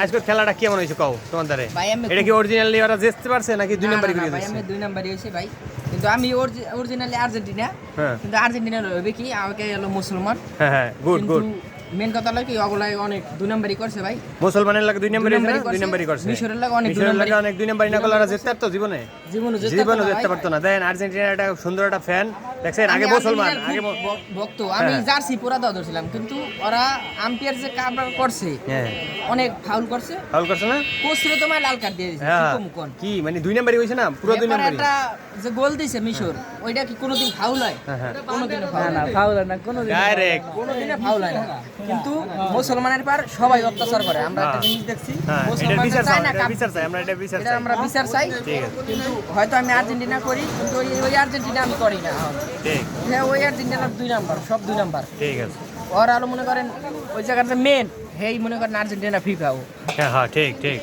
আজকের খেলাটা কেমন হয়েছে কও তোমাদের ভাই আমি এটা কি অরিজিনালি ওরা জিততে পারছে নাকি দুই নাম্বারই করে ভাই দিচ্ছে আমি 2 নাম্বারই হইছে ভাই কিন্তু আমি অরিজিনালি আর্জেন্টিনা হ্যাঁ কিন্তু আর্জেন্টিনা হবে কি আমাকে হলো মুসলমান হ্যাঁ গুড গুড মেন কথা হলো কি ওগুলাই অনেক 2 নাম্বারই করছে ভাই মুসলমানের লাগে 2 নাম্বারই হয়েছে 2 নাম্বারই করছে মিশরের লাগে অনেক 2 মিশরের নাম্বারই লাগে অনেক 2 নাম্বারই না করলে ওরা জিততে পারতো জীবনে জীবনে জিততে পারতো না দেন আর্জেন্টিনার একটা সুন্দর একটা ফ্যান দেখছেন আগে মুসলমান আগে ভক্ত আমি জার্সি পুরা দাও ধরছিলাম কিন্তু ওরা আম্পায়ার যে কাভার করছে হ্যাঁ অনেক ফাউল করছে না কোচ ছিল তোমায় লাল কার্ড দিয়ে দিয়েছে হ্যাঁ কোন কি মানে 2 নাম্বারই হইছে না পুরো 2 নাম্বারই একটা যে গোল দিয়েছে মিশর ওইটা কি কোনোদিন ফাউল হয় হ্যাঁ কোনোদিন ফাউল না ফাউল না কোনোদিন ডাইরেক্ট কোনোদিনে ফাউল হয় না কিন্তু মুসলমানের পার সবাই অত্যাচার করে আমরা একটা জিনিস দেখছি হ্যাঁ এটা বিচার চাই না বিচার চাই আমরা এটা বিচার এটা চাই আমরা বিচার চাই ঠিক আছে কিন্তু হয়তো আমি আর্জেন্টিনা করি কিন্তু ওই আর্জেন্টিনা আমি করি না ঠিক হ্যাঁ ওই আর্জেন্টিনার 2 নাম্বার সব 2 নাম্বার ঠিক আছে ওরা আলো মনে করেন ওই জায়গাটা মেন হেই মনে করেন আর্জেন্টিনা ফিফা হ্যাঁ হ্যাঁ ঠিক ঠিক